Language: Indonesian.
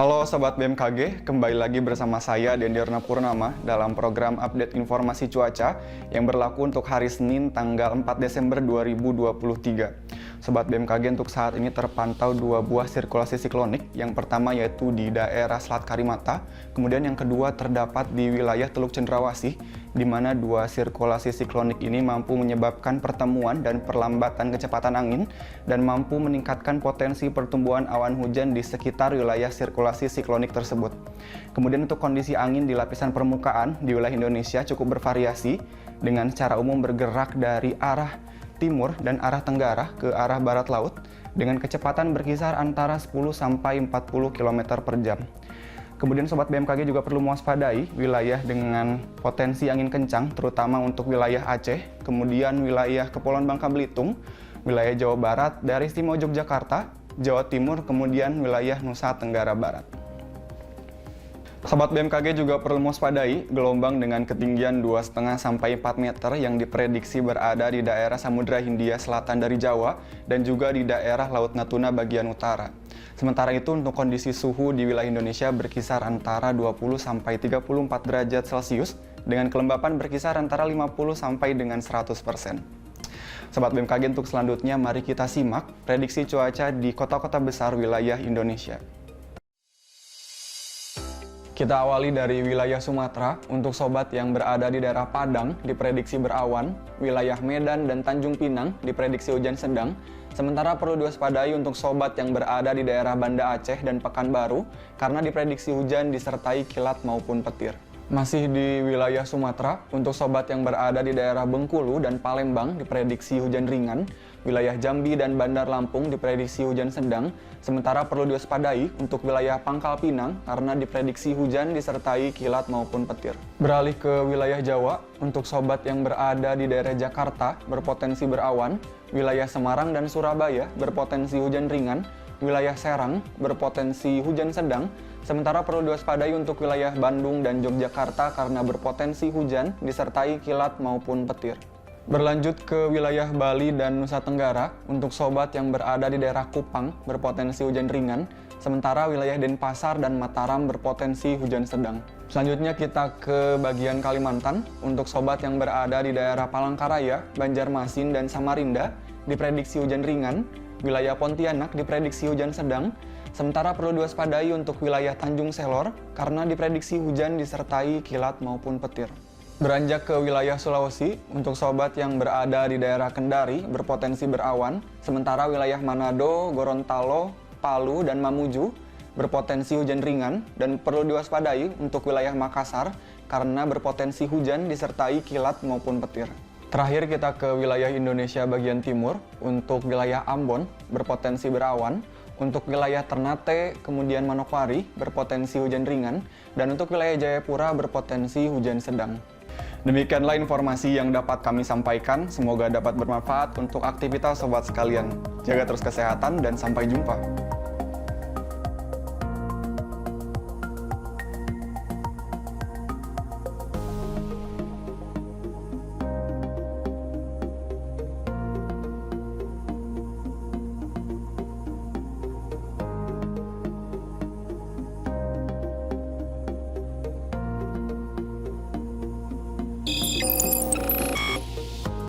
Halo Sobat BMKG, kembali lagi bersama saya Dendiarna Purnama dalam program update informasi cuaca yang berlaku untuk hari Senin tanggal 4 Desember 2023. Sobat BMKG, untuk saat ini terpantau dua buah sirkulasi siklonik. Yang pertama yaitu di daerah Selat Karimata, kemudian yang kedua terdapat di wilayah Teluk Cendrawasih, di mana dua sirkulasi siklonik ini mampu menyebabkan pertemuan dan perlambatan kecepatan angin dan mampu meningkatkan potensi pertumbuhan awan hujan di sekitar wilayah sirkulasi siklonik tersebut. Kemudian untuk kondisi angin di lapisan permukaan di wilayah Indonesia cukup bervariasi dengan secara umum bergerak dari arah timur dan arah tenggara ke arah barat laut dengan kecepatan berkisar antara 10 sampai 40 km per jam. Kemudian Sobat BMKG juga perlu mewaspadai wilayah dengan potensi angin kencang, terutama untuk wilayah Aceh, kemudian wilayah Kepulauan Bangka Belitung, wilayah Jawa Barat, dari Istimewa Yogyakarta, Jawa Timur, kemudian wilayah Nusa Tenggara Barat. Sobat BMKG juga perlu mewaspadai gelombang dengan ketinggian 2,5 sampai 4 meter yang diprediksi berada di daerah Samudra Hindia Selatan dari Jawa dan juga di daerah Laut Natuna bagian utara. Sementara itu untuk kondisi suhu di wilayah Indonesia berkisar antara 20 sampai 34 derajat Celcius dengan kelembapan berkisar antara 50 sampai dengan 100%. Sobat BMKG, untuk selanjutnya mari kita simak prediksi cuaca di kota-kota besar wilayah Indonesia. Kita awali dari wilayah Sumatera. Untuk sobat yang berada di daerah Padang diprediksi berawan, wilayah Medan dan Tanjung Pinang diprediksi hujan sedang. Sementara perlu diwaspadai untuk sobat yang berada di daerah Banda Aceh dan Pekanbaru karena diprediksi hujan disertai kilat maupun petir. Masih di wilayah Sumatera, untuk sobat yang berada di daerah Bengkulu dan Palembang diprediksi hujan ringan, wilayah Jambi dan Bandar Lampung diprediksi hujan sedang, sementara perlu diwaspadai untuk wilayah Pangkal Pinang karena diprediksi hujan disertai kilat maupun petir. Beralih ke wilayah Jawa, untuk sobat yang berada di daerah Jakarta berpotensi berawan, wilayah Semarang dan Surabaya berpotensi hujan ringan, wilayah Serang berpotensi hujan sedang, sementara perlu diwaspadai untuk wilayah Bandung dan Yogyakarta karena berpotensi hujan disertai kilat maupun petir. Berlanjut ke wilayah Bali dan Nusa Tenggara, untuk sobat yang berada di daerah Kupang berpotensi hujan ringan, sementara wilayah Denpasar dan Mataram berpotensi hujan sedang. Selanjutnya kita ke bagian Kalimantan, untuk sobat yang berada di daerah Palangkaraya, Banjarmasin dan Samarinda diprediksi hujan ringan, wilayah Pontianak diprediksi hujan sedang, sementara perlu diwaspadai untuk wilayah Tanjung Selor karena diprediksi hujan disertai kilat maupun petir. Beranjak ke wilayah Sulawesi, untuk sobat yang berada di daerah Kendari berpotensi berawan, sementara wilayah Manado, Gorontalo, Palu, dan Mamuju berpotensi hujan ringan dan perlu diwaspadai untuk wilayah Makassar karena berpotensi hujan disertai kilat maupun petir. Terakhir kita ke wilayah Indonesia bagian timur, untuk wilayah Ambon berpotensi berawan, untuk wilayah Ternate, kemudian Manokwari berpotensi hujan ringan, dan untuk wilayah Jayapura berpotensi hujan sedang. Demikianlah informasi yang dapat kami sampaikan, semoga dapat bermanfaat untuk aktivitas sobat sekalian. Jaga terus kesehatan dan sampai jumpa.